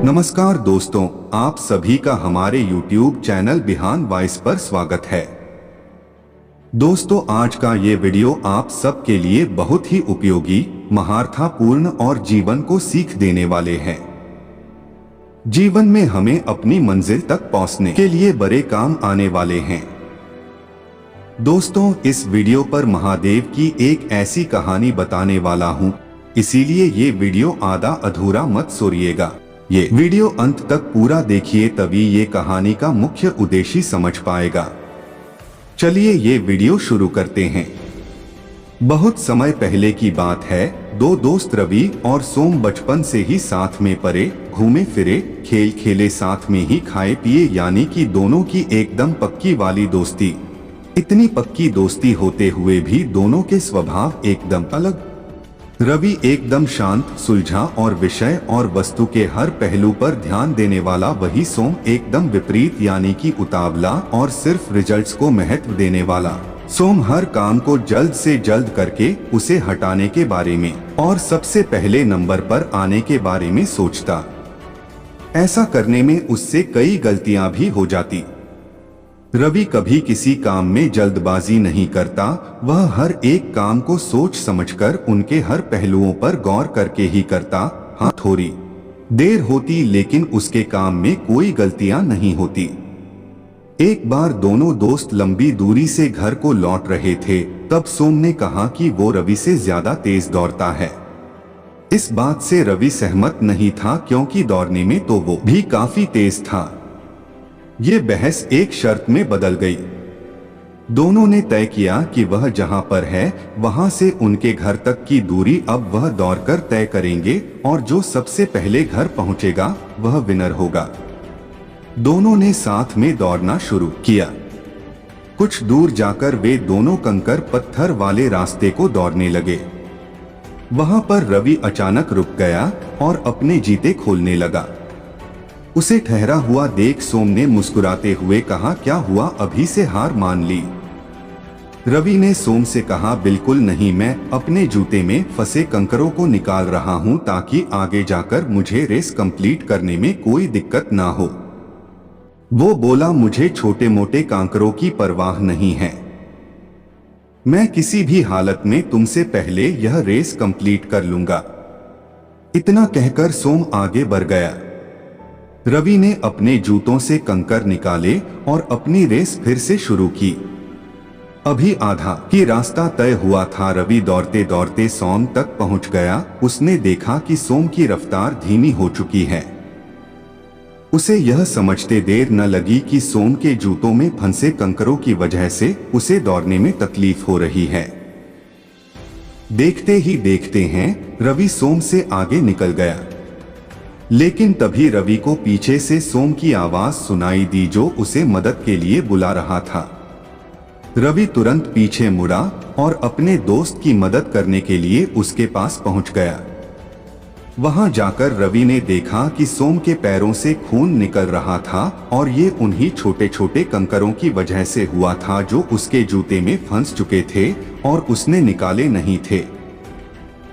नमस्कार दोस्तों, आप सभी का हमारे YouTube चैनल बिहान वॉइस पर स्वागत है। दोस्तों, आज का ये वीडियो आप सबके लिए बहुत ही उपयोगी, महारथापूर्ण और जीवन को सीख देने वाले हैं। जीवन में हमें अपनी मंजिल तक पहुंचने के लिए बड़े काम आने वाले हैं। दोस्तों, इस वीडियो पर महादेव की एक ऐसी कहानी बताने वाला हूं, इसीलिए ये वीडियो आधा अधूरा मत छोड़िएगा। ये वीडियो अंत तक पूरा देखिए, तभी ये कहानी का मुख्य उद्देश्य समझ पाएगा। चलिए ये वीडियो शुरू करते हैं। बहुत समय पहले की बात है। दो दोस्त रवि और सोम बचपन से ही साथ में पढ़े, घूमे फिरे, खेल खेले, साथ में ही खाए पिए, यानी कि दोनों की एकदम पक्की वाली दोस्ती। इतनी पक्की दोस्ती होते हुए भी दोनों के स्वभाव एकदम अलग। रवि एकदम शांत, सुलझा और विषय और वस्तु के हर पहलू पर ध्यान देने वाला, वही सोम एकदम विपरीत, यानी कि उतावला और सिर्फ रिजल्ट्स को महत्व देने वाला। सोम हर काम को जल्द से जल्द करके उसे हटाने के बारे में और सबसे पहले नंबर पर आने के बारे में सोचता। ऐसा करने में उससे कई गलतियां भी हो जाती। रवि कभी किसी काम में जल्दबाजी नहीं करता, वह हर एक काम को सोच समझकर उनके हर पहलुओं पर गौर करके ही करता। हाँ, थोड़ी देर होती लेकिन उसके काम में कोई गलतियां नहीं होती। एक बार दोनों दोस्त लंबी दूरी से घर को लौट रहे थे, तब सोम ने कहा कि वो रवि से ज्यादा तेज दौड़ता है। इस बात से रवि सहमत नहीं था, क्योंकि दौड़ने में तो वो भी काफी तेज था। ये बहस एक शर्त में बदल गई। दोनों ने तय किया कि वह जहां पर है वहां से उनके घर तक की दूरी अब वह दौड़कर तय करेंगे, और जो सबसे पहले घर पहुंचेगा वह विनर होगा। दोनों ने साथ में दौड़ना शुरू किया। कुछ दूर जाकर वे दोनों कंकर पत्थर वाले रास्ते को दौड़ने लगे। वहां पर रवि अचानक रुक गया और अपने जूते खोलने लगा। उसे ठहरा हुआ देख सोम ने मुस्कुराते हुए कहा, क्या हुआ, अभी से हार मान ली? रवि ने सोम से कहा, बिल्कुल नहीं, मैं अपने जूते में फंसे कंकरों को निकाल रहा हूं ताकि आगे जाकर मुझे रेस कंप्लीट करने में कोई दिक्कत ना हो। वो बोला, मुझे छोटे मोटे कांकरों की परवाह नहीं है, मैं किसी भी हालत में तुमसे पहले यह रेस कंप्लीट कर लूंगा। इतना कहकर सोम आगे बढ़ गया। रवि ने अपने जूतों से कंकर निकाले और अपनी रेस फिर से शुरू की। अभी आधा ही रास्ता तय हुआ था। रवि दौड़ते दौड़ते सोम तक पहुंच गया। उसने देखा कि सोम की रफ्तार धीमी हो चुकी है। उसे यह समझते देर न लगी कि सोम के जूतों में फंसे कंकरों की वजह से उसे दौड़ने में तकलीफ हो रही है। देखते ही देखते हैं रवि सोम से आगे निकल गया। लेकिन तभी रवि को पीछे से सोम की आवाज सुनाई दी, जो उसे मदद के लिए बुला रहा था। रवि तुरंत पीछे मुड़ा और अपने दोस्त की मदद करने के लिए उसके पास पहुंच गया। वहां जाकर रवि ने देखा कि सोम के पैरों से खून निकल रहा था, और ये उन्हीं छोटे छोटे कंकरों की वजह से हुआ था जो उसके जूते में फंस चुके थे और उसने निकाले नहीं थे।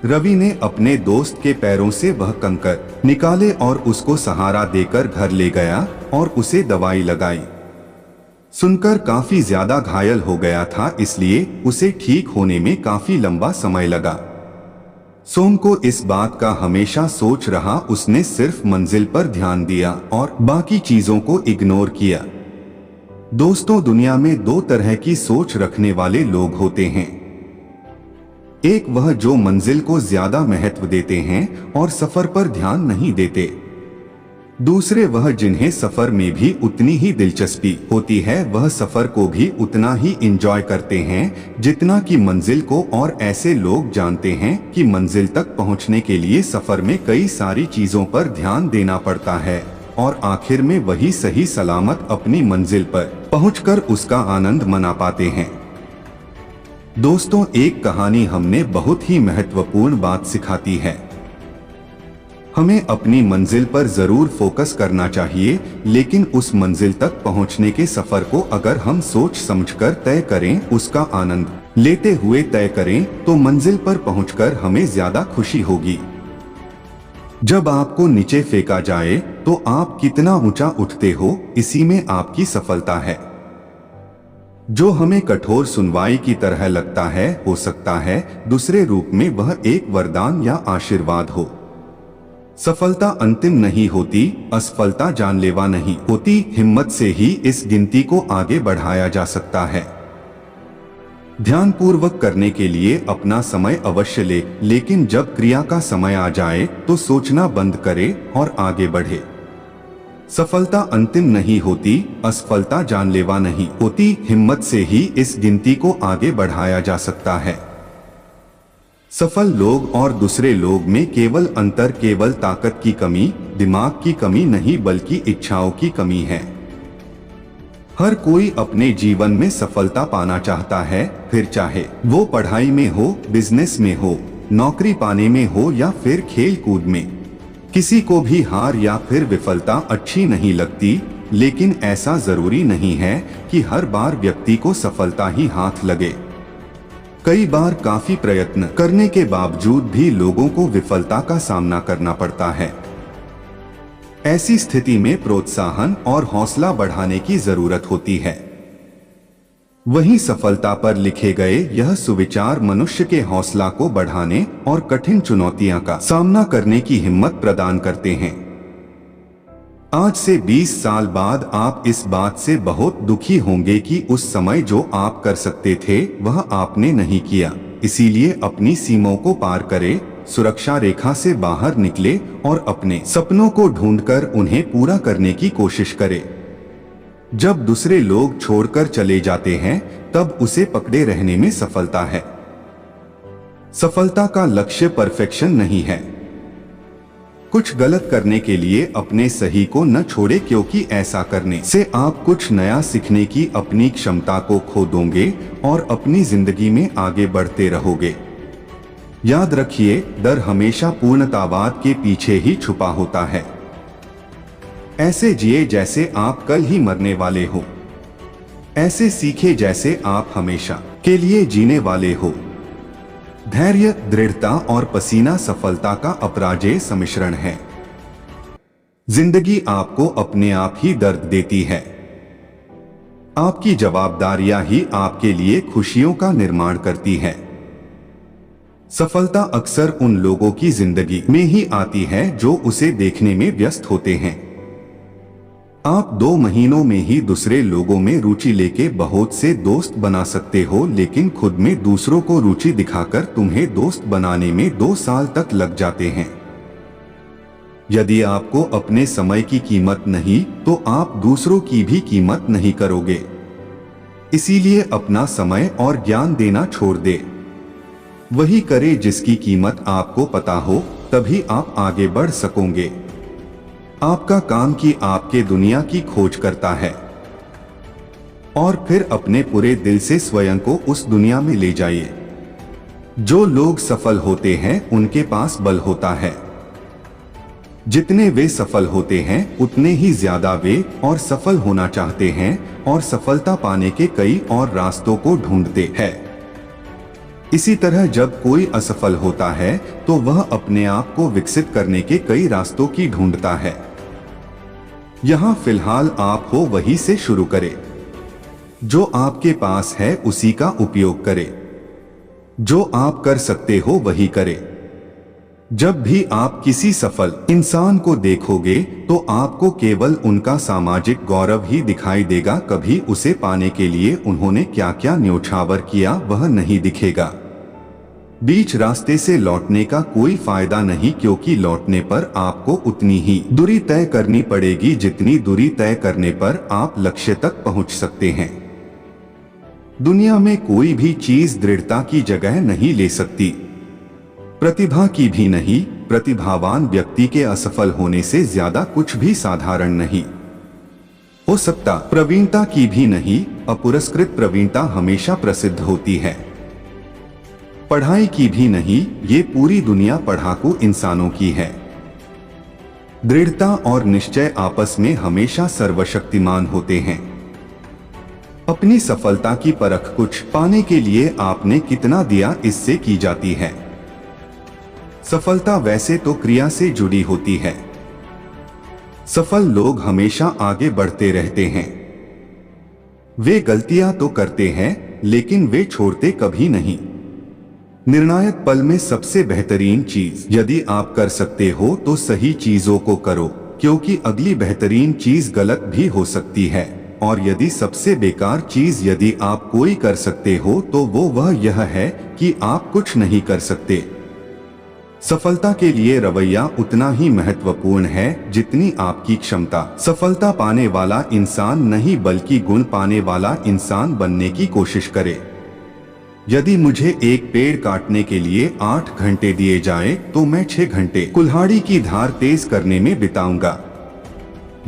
रवि ने अपने दोस्त के पैरों से वह कंकर निकाले और उसको सहारा देकर घर ले गया और उसे दवाई लगाई। सुनकर काफी ज्यादा घायल हो गया था, इसलिए उसे ठीक होने में काफी लंबा समय लगा। सोम को इस बात का हमेशा सोच रहा, उसने सिर्फ मंजिल पर ध्यान दिया और बाकी चीजों को इग्नोर किया। दोस्तों, दुनिया में दो तरह की सोच रखने वाले लोग होते हैं। एक वह जो मंजिल को ज्यादा महत्व देते हैं और सफर पर ध्यान नहीं देते। दूसरे वह जिन्हें सफर में भी उतनी ही दिलचस्पी होती है, वह सफर को भी उतना ही एंजॉय करते हैं जितना कि मंजिल को। और ऐसे लोग जानते हैं कि मंजिल तक पहुंचने के लिए सफर में कई सारी चीजों पर ध्यान देना पड़ता है, और आखिर में वही सही सलामत अपनी मंजिल पर पहुंचकर उसका आनंद मना पाते हैं। दोस्तों, एक कहानी हमने बहुत ही महत्वपूर्ण बात सिखाती है। हमें अपनी मंजिल पर जरूर फोकस करना चाहिए, लेकिन उस मंजिल तक पहुंचने के सफर को अगर हम सोच समझकर तय करें, उसका आनंद लेते हुए तय करें, तो मंजिल पर पहुंचकर हमें ज्यादा खुशी होगी। जब आपको नीचे फेंका जाए तो आप कितना ऊंचा उठते हो, इसी में आपकी सफलता है। जो हमें कठोर सुनवाई की तरह लगता है, हो सकता है दूसरे रूप में वह एक वरदान या आशीर्वाद हो। सफलता अंतिम नहीं होती, असफलता जानलेवा नहीं होती। हिम्मत से ही इस गिनती को आगे बढ़ाया जा सकता है। ध्यानपूर्वक करने के लिए अपना समय अवश्य ले, लेकिन जब क्रिया का समय आ जाए तो सोचना बंद करे और आगे बढ़े। सफलता अंतिम नहीं होती, असफलता जानलेवा नहीं होती। हिम्मत से ही इस गिनती को आगे बढ़ाया जा सकता है। सफल लोग और दूसरे लोग में केवल अंतर केवल ताकत की कमी, दिमाग की कमी नहीं बल्कि इच्छाओं की कमी है। हर कोई अपने जीवन में सफलता पाना चाहता है, फिर चाहे वो पढ़ाई में हो, बिजनेस में हो, नौकरी पाने में हो या फिर खेल कूद में। किसी को भी हार या फिर विफलता अच्छी नहीं लगती, लेकिन ऐसा जरूरी नहीं है कि हर बार व्यक्ति को सफलता ही हाथ लगे। कई बार काफी प्रयत्न करने के बावजूद भी लोगों को विफलता का सामना करना पड़ता है। ऐसी स्थिति में प्रोत्साहन और हौसला बढ़ाने की जरूरत होती है। वहीं सफलता पर लिखे गए यह सुविचार मनुष्य के हौसला को बढ़ाने और कठिन चुनौतियों का सामना करने की हिम्मत प्रदान करते हैं। आज से 20 साल बाद आप इस बात से बहुत दुखी होंगे कि उस समय जो आप कर सकते थे वह आपने नहीं किया। इसीलिए अपनी सीमाओं को पार करें, सुरक्षा रेखा से बाहर निकले और अपने सपनों को ढूंढकर उन्हें पूरा करने की कोशिश करें। जब दूसरे लोग छोड़कर चले जाते हैं तब उसे पकड़े रहने में सफलता है। सफलता का लक्ष्य परफेक्शन नहीं है। कुछ गलत करने के लिए अपने सही को न छोड़े, क्योंकि ऐसा करने से आप कुछ नया सीखने की अपनी क्षमता को खो दोगे और अपनी जिंदगी में आगे बढ़ते रहोगे। याद रखिए, डर हमेशा पूर्णतावाद के पीछे ही छुपा होता है। ऐसे जिए जैसे आप कल ही मरने वाले हो। ऐसे सीखे जैसे आप हमेशा के लिए जीने वाले हो। धैर्य, दृढ़ता और पसीना सफलता का अपराजेय सम्मिश्रण है। जिंदगी आपको अपने आप ही दर्द देती है। आपकी जवाबदारियां ही आपके लिए खुशियों का निर्माण करती है। सफलता अक्सर उन लोगों की जिंदगी में ही आती है जो उसे देखने में व्यस्त होते हैं। आप 2 महीनों में ही दूसरे लोगों में रुचि लेके बहुत से दोस्त बना सकते हो, लेकिन खुद में दूसरों को रुचि दिखाकर तुम्हें दोस्त बनाने में 2 साल तक लग जाते हैं। यदि आपको अपने समय की कीमत नहीं तो आप दूसरों की भी कीमत नहीं करोगे। इसीलिए अपना समय और ज्ञान देना छोड़ दे। वही करे जिसकी कीमत आपको पता हो, तभी आप आगे बढ़ सकोगे। आपका काम कि आपके दुनिया की खोज करता है और फिर अपने पूरे दिल से स्वयं को उस दुनिया में ले जाइए। जो लोग सफल होते हैं उनके पास बल होता है। जितने वे सफल होते हैं उतने ही ज्यादा वे और सफल होना चाहते हैं और सफलता पाने के कई और रास्तों को ढूंढते हैं। इसी तरह जब कोई असफल होता है तो वह अपने आप को विकसित करने के कई रास्तों की ढूंढता है। यहाँ फिलहाल आप हो वही से शुरू करें। जो आपके पास है उसी का उपयोग करें। जो आप कर सकते हो वही करें। जब भी आप किसी सफल इंसान को देखोगे तो आपको केवल उनका सामाजिक गौरव ही दिखाई देगा, कभी उसे पाने के लिए उन्होंने क्या क्या न्योछावर किया वह नहीं दिखेगा। बीच रास्ते से लौटने का कोई फायदा नहीं, क्योंकि लौटने पर आपको उतनी ही दूरी तय करनी पड़ेगी जितनी दूरी तय करने पर आप लक्ष्य तक पहुंच सकते हैं। दुनिया में कोई भी चीज दृढ़ता की जगह नहीं ले सकती, प्रतिभा की भी नहीं। प्रतिभावान व्यक्ति के असफल होने से ज्यादा कुछ भी साधारण नहीं हो सकता। प्रवीणता की भी नहीं, अपुरस्कृत प्रवीणता हमेशा प्रसिद्ध होती है। पढ़ाई की भी नहीं, ये पूरी दुनिया पढ़ाकू इंसानों की है। दृढ़ता और निश्चय आपस में हमेशा सर्वशक्तिमान होते हैं। अपनी सफलता की परख कुछ पाने के लिए आपने कितना दिया इससे की जाती है। सफलता वैसे तो क्रिया से जुड़ी होती है। सफल लोग हमेशा आगे बढ़ते रहते हैं। वे गलतियां तो करते हैं लेकिन वे छोड़ते कभी नहीं। निर्णायक पल में सबसे बेहतरीन चीज यदि आप कर सकते हो तो सही चीजों को करो, क्योंकि अगली बेहतरीन चीज गलत भी हो सकती है। और यदि सबसे बेकार चीज यदि आप कोई कर सकते हो तो वह यह है कि आप कुछ नहीं कर सकते। सफलता के लिए रवैया उतना ही महत्वपूर्ण है जितनी आपकी क्षमता। सफलता पाने वाला इंसान नहीं बल्कि गुण पाने वाला इंसान बनने की कोशिश करे। यदि मुझे एक पेड़ काटने के लिए 8 घंटे दिए जाएं, तो मैं 6 घंटे कुल्हाड़ी की धार तेज करने में बिताऊंगा।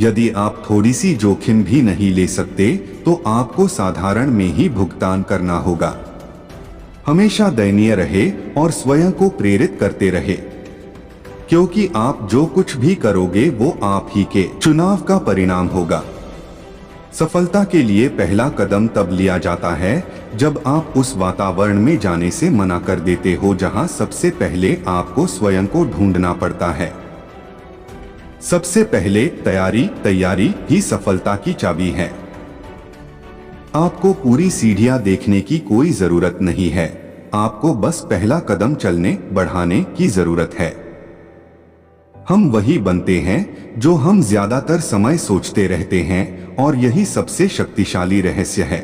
यदि आप थोड़ी सी जोखिम भी नहीं ले सकते तो आपको साधारण में ही भुगतान करना होगा। हमेशा दयनीय रहे और स्वयं को प्रेरित करते रहे, क्योंकि आप जो कुछ भी करोगे वो आप ही के चुनाव का परिणाम होगा। सफलता के लिए पहला कदम तब लिया जाता है जब आप उस वातावरण में जाने से मना कर देते हो जहां सबसे पहले आपको स्वयं को ढूंढना पड़ता है। सबसे पहले तैयारी ही सफलता की चाबी है। आपको पूरी सीढ़ियां देखने की कोई जरूरत नहीं है, आपको बस पहला कदम चलने बढ़ाने की जरूरत है। हम वही बनते हैं जो हम ज्यादातर समय सोचते रहते हैं और यही सबसे शक्तिशाली रहस्य है।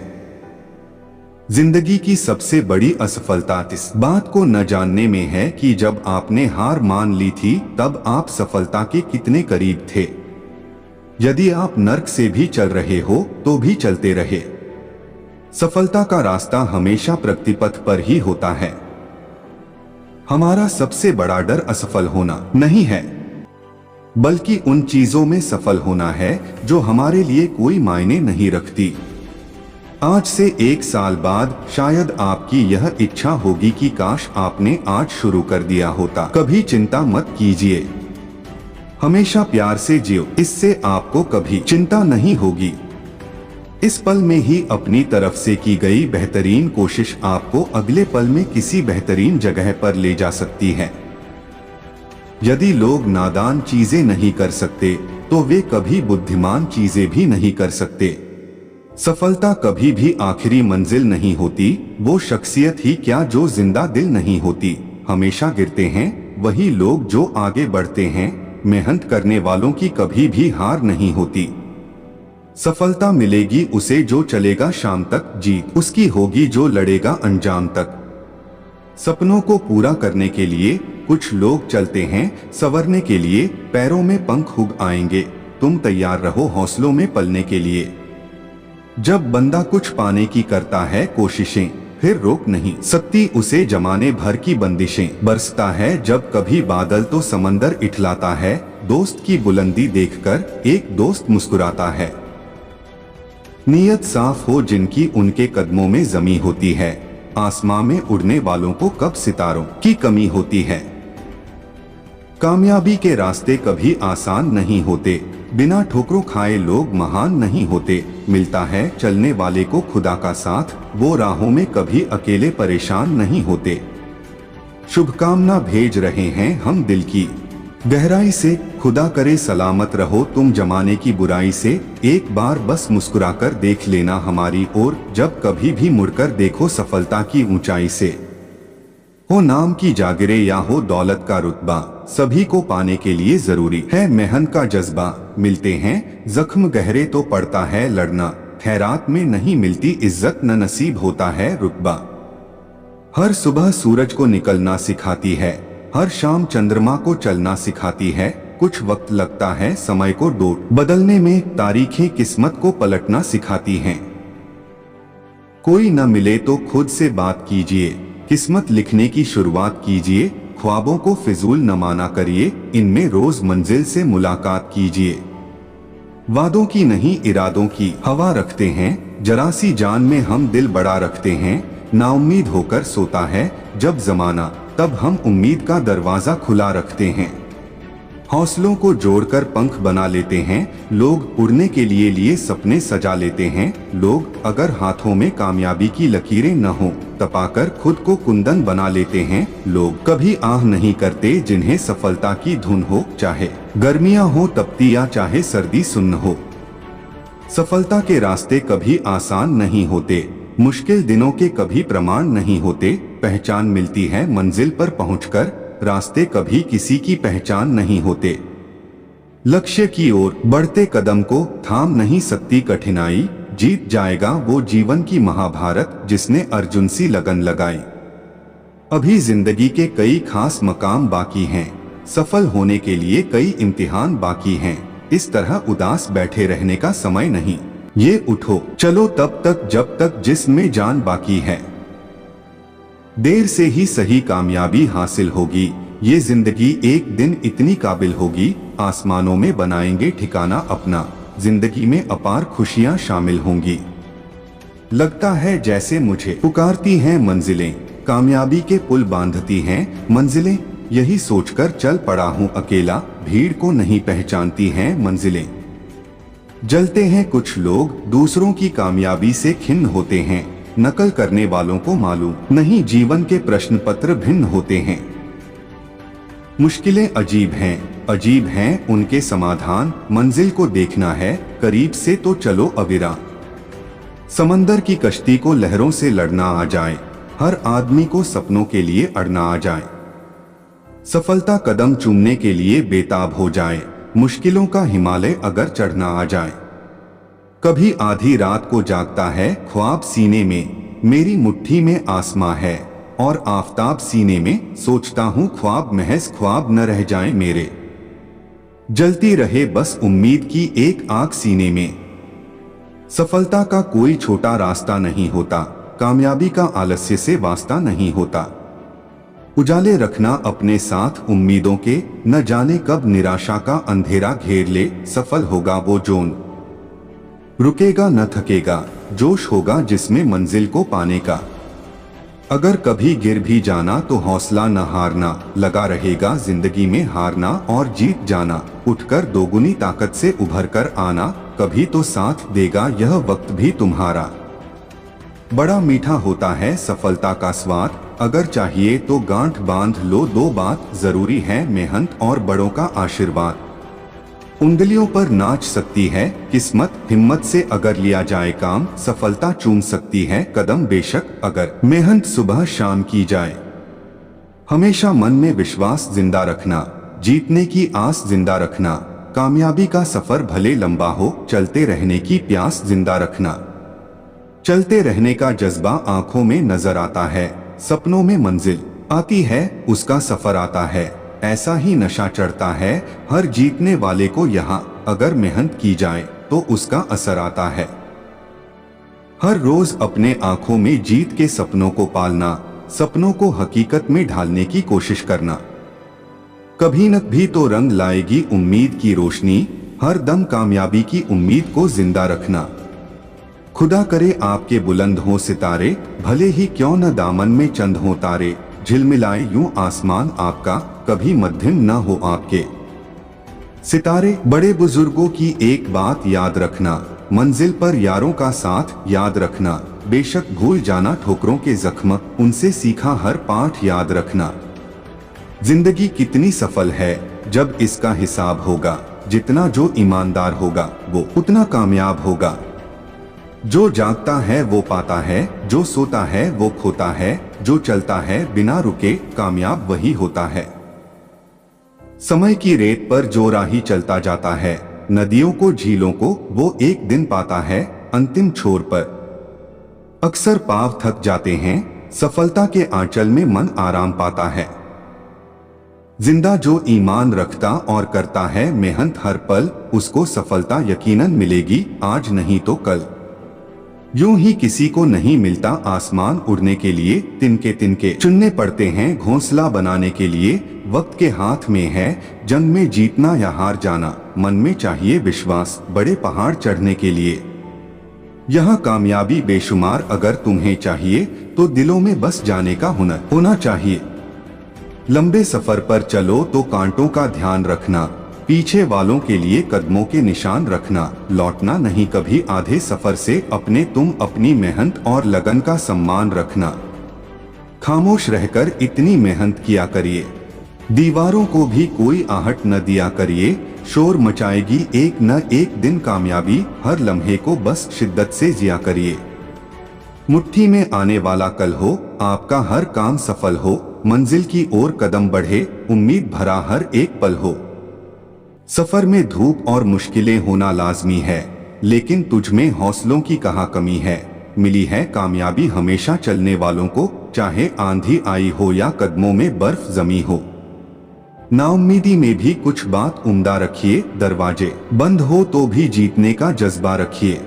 जिंदगी की सबसे बड़ी असफलता इस बात को न जानने में है कि जब आपने हार मान ली थी तब आप सफलता के कितने करीब थे। यदि आप नर्क से भी चल रहे हो तो भी चलते रहे। सफलता का रास्ता हमेशा प्रगतिपथ पर ही होता है। हमारा सबसे बड़ा डर असफल होना नहीं है, बल्कि उन चीजों में सफल होना है जो हमारे लिए कोई मायने नहीं रखती। आज से 1 साल बाद शायद आपकी यह इच्छा होगी कि काश आपने आज शुरू कर दिया होता। कभी चिंता मत कीजिए, हमेशा प्यार से जियो, इससे आपको कभी चिंता नहीं होगी। इस पल में ही अपनी तरफ से की गई बेहतरीन कोशिश आपको अगले पल में किसी बेहतरीन जगह पर ले जा सकती है। यदि लोग नादान चीजें नहीं कर सकते तो वे कभी बुद्धिमान चीजें भी नहीं कर सकते। सफलता कभी भी आखिरी मंजिल नहीं होती, वो शख्सियत ही क्या जो जिंदा दिल नहीं होती। हमेशा गिरते हैं वही लोग जो आगे बढ़ते हैं। मेहनत करने वालों की कभी भी हार नहीं होती। सफलता मिलेगी उसे जो चलेगा शाम तक, जीत उसकी होगी जो लड़ेगा अंजाम तक। सपनों को पूरा करने के लिए कुछ लोग चलते हैं, संवरने के लिए पैरों में पंख उग आएंगे। तुम तैयार रहो हौसलों में पलने के लिए। जब बंदा कुछ पाने की करता है कोशिशें, फिर रोक नहीं सकती उसे जमाने भर की बंदिशें। बरसता है जब कभी बादल तो समंदर इठलाता है। दोस्त की बुलंदी देखकर एक दोस्त मुस्कुराता है। नीयत साफ हो जिनकी उनके कदमों में जमी होती है। आसमां में उड़ने वालों को कब सितारों की कमी होती है। कामयाबी के रास्ते कभी आसान नहीं होते, बिना ठोकरों खाए लोग महान नहीं होते। मिलता है चलने वाले को खुदा का साथ, वो राहों में कभी अकेले परेशान नहीं होते। शुभकामना भेज रहे हैं हम दिल की गहराई से, खुदा करे सलामत रहो तुम जमाने की बुराई से। एक बार बस मुस्कुराकर देख लेना हमारी ओर, जब कभी भी मुड़कर देखो सफलता की ऊंचाई से। हो नाम की जागीरें या हो दौलत का रुतबा, सभी को पाने के लिए जरूरी है मेहनत का जज्बा। मिलते हैं जख्म गहरे तो पड़ता है लड़ना, खैरात में नहीं मिलती इज्जत न नसीब होता है रुतबा। हर सुबह सूरज को निकलना सिखाती है, हर शाम चंद्रमा को चलना सिखाती है। कुछ वक्त लगता है समय को डोर बदलने में, तारीखें किस्मत को पलटना सिखाती हैं। कोई न मिले तो खुद से बात कीजिए, किस्मत लिखने की शुरुआत कीजिए। ख्वाबों को फिजूल न माना करिए, इनमें रोज मंजिल से मुलाकात कीजिए। वादों की नहीं इरादों की हवा रखते हैं, जरा सी जान में हम दिल बड़ा रखते हैं। नाउम्मीद होकर सोता है जब जमाना, तब हम उम्मीद का दरवाजा खुला रखते हैं। हौसलों को जोड़कर पंख बना लेते हैं, लोग उड़ने के लिए सपने सजा लेते हैं। लोग अगर हाथों में कामयाबी की लकीरें न हो तपाकर खुद को कुंदन बना लेते हैं। लोग कभी आह नहीं करते जिन्हें सफलता की धुन हो, चाहे गर्मियां हो तपती या चाहे सर्दी सुन्न हो। सफलता के रास्ते कभी आसान नहीं होते, मुश्किल दिनों के कभी प्रमाण नहीं होते। पहचान मिलती है मंजिल पर पहुंचकर, रास्ते कभी किसी की पहचान नहीं होते। लक्ष्य की ओर बढ़ते कदम को थाम नहीं सकती कठिनाई, जीत जाएगा वो जीवन की महाभारत जिसने अर्जुन सी लगन लगाई। अभी जिंदगी के कई खास मकाम बाकी हैं, सफल होने के लिए कई इम्तिहान बाकी हैं। इस तरह उदास बैठे रहने का समय नहीं, ये उठो चलो तब तक जब तक जिस्म जान बाकी है। देर से ही सही कामयाबी हासिल होगी, ये जिंदगी एक दिन इतनी काबिल होगी। आसमानों में बनाएंगे ठिकाना अपना, जिंदगी में अपार खुशियां शामिल होंगी। लगता है जैसे मुझे पुकारती हैं मंजिलें, कामयाबी के पुल बांधती हैं मंजिलें। यही सोचकर चल पड़ा हूँ अकेला, भीड़ को नहीं पहचानती हैं मंजिलें। जलते हैं कुछ लोग दूसरों की कामयाबी से खिन्न होते हैं, नकल करने वालों को मालूम नहीं जीवन के प्रश्न पत्र भिन्न होते हैं। मुश्किलें अजीब हैं उनके समाधान, मंजिल को देखना है करीब से तो चलो अविरा। समंदर की कश्ती को लहरों से लड़ना आ जाए, हर आदमी को सपनों के लिए अड़ना आ जाए। सफलता कदम चूमने के लिए बेताब हो जाए, मुश्किलों का हिमालय अगर चढ़ना आ जाए। कभी आधी रात को जागता है ख्वाब सीने में, मेरी मुट्ठी में आसमां है और आफताब सीने में। सोचता हूँ ख्वाब महज ख्वाब न रह जाए मेरे, जलती रहे बस उम्मीद की एक आग सीने में। सफलता का कोई छोटा रास्ता नहीं होता, कामयाबी का आलस्य से वास्ता नहीं होता। उजाले रखना अपने साथ उम्मीदों के, न जाने कब निराशा का अंधेरा घेर ले। सफल होगा वो जोन रुकेगा न थकेगा, जोश होगा जिसमें मंजिल को पाने का। अगर कभी गिर भी जाना तो हौसला न हारना, लगा रहेगा जिंदगी में हारना और जीत जाना। उठकर दोगुनी ताकत से उभर कर आना, कभी तो साथ देगा यह वक्त भी तुम्हारा। बड़ा मीठा होता है सफलता का स्वाद, अगर चाहिए तो गांठ बांध लो दो बात। जरूरी है मेहनत और बड़ों का आशीर्वाद, उंगलियों पर नाच सकती है किस्मत। हिम्मत से अगर लिया जाए काम, सफलता चूम सकती है कदम बेशक अगर मेहनत सुबह शाम की जाए। हमेशा मन में विश्वास जिंदा रखना, जीतने की आस जिंदा रखना। कामयाबी का सफर भले लंबा हो, चलते रहने की प्यास जिंदा रखना। चलते रहने का जज्बा आंखों में नजर आता है, सपनों में मंजिल आती है उसका सफर आता है। ऐसा ही नशा चढ़ता है हर जीतने वाले को यहाँ, अगर मेहनत की जाए तो उसका असर आता है। हर रोज अपने आंखों में जीत के सपनों को पालना, सपनों को हकीकत में ढालने की कोशिश करना। कभी न भी तो रंग लाएगी उम्मीद की रोशनी, हर दम कामयाबी की उम्मीद को जिंदा रखना। खुदा करे आपके बुलंद हो सितारे, भले ही क्यों न दामन में चंद हो तारे। झिलमिलाए यूं आसमान आपका, कभी मध्यम न हो आपके सितारे। बड़े बुजुर्गों की एक बात याद रखना, मंजिल पर यारों का साथ याद रखना। बेशक भूल जाना ठोकरों के जख्म, उनसे सीखा हर पाठ याद रखना। जिंदगी कितनी सफल है जब इसका हिसाब होगा, जितना जो ईमानदार होगा वो उतना कामयाब होगा। जो जागता है वो पाता है, जो सोता है वो खोता है। जो चलता है बिना रुके, कामयाब वही होता है। समय की रेत पर जो राही चलता जाता है, नदियों को झीलों को वो एक दिन पाता है अंतिम छोर पर। अक्सर पांव थक जाते हैं, सफलता के आंचल में मन आराम पाता है। जिंदा जो ईमान रखता और करता है मेहनत हर पल, उसको सफलता यकीनन मिलेगी आज नहीं तो कल। यूं ही किसी को नहीं मिलता आसमान उड़ने के लिए, तिनके तिनके चुनने पड़ते हैं घोंसला बनाने के लिए। वक्त के हाथ में है जंग में जीतना या हार जाना, मन में चाहिए विश्वास बड़े पहाड़ चढ़ने के लिए। यहाँ कामयाबी बेशुमार अगर तुम्हें चाहिए तो दिलों में बस जाने का हुनर होना चाहिए। लंबे सफर पर चलो तो कांटों का ध्यान रखना, पीछे वालों के लिए कदमों के निशान रखना, लौटना नहीं कभी आधे सफर से अपने तुम अपनी मेहनत और लगन का सम्मान रखना। खामोश रहकर इतनी मेहनत किया करिए, दीवारों को भी कोई आहट न दिया करिए, शोर मचाएगी एक न एक दिन कामयाबी, हर लम्हे को बस शिद्दत से जिया करिए। मुट्ठी में आने वाला कल हो, आपका हर काम सफल हो, मंजिल की ओर कदम बढ़े, उम्मीद भरा हर एक पल हो। सफर में धूप और मुश्किलें होना लाजमी है, लेकिन तुझ में हौसलों की कहाँ कमी है। मिली है कामयाबी हमेशा चलने वालों को, चाहे आंधी आई हो या कदमों में बर्फ जमी हो। नाउम्मीदी में भी कुछ बात उम्दा रखिए, दरवाजे बंद हो तो भी जीतने का जज्बा रखिए।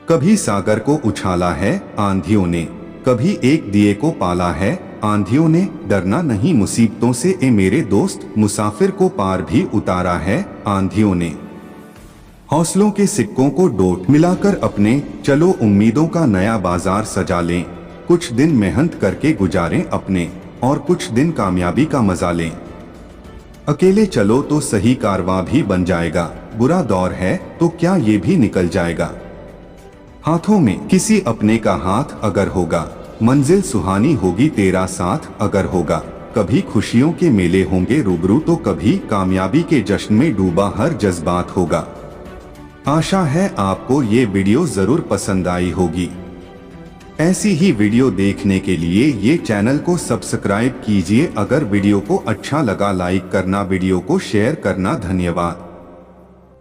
कभी सागर को उछाला है आंधियों ने, कभी एक दिए को पाला है आंधियों ने। डरना नहीं मुसीबतों से ए मेरे दोस्त, मुसाफिर को पार भी उतारा है आंधियों ने। हौसलों के सिक्कों को डोट मिलाकर अपने चलो, उम्मीदों का नया बाजार सजा लें। कुछ दिन मेहनत करके गुजारें अपने, और कुछ दिन कामयाबी का मजा लें। अकेले चलो तो सही कारवां भी बन जाएगा, बुरा दौर है तो क्या ये भी निकल जाएगा। हाथों में किसी अपने का हाथ अगर होगा, मंजिल सुहानी होगी तेरा साथ अगर होगा। कभी खुशियों के मेले होंगे रूबरू तो कभी कामयाबी के जश्न में डूबा हर जज्बात होगा। आशा है आपको ये वीडियो जरूर पसंद आई होगी। ऐसी ही वीडियो देखने के लिए ये चैनल को सब्सक्राइब कीजिए। अगर वीडियो को अच्छा लगा लाइक करना, वीडियो को शेयर करना। धन्यवाद।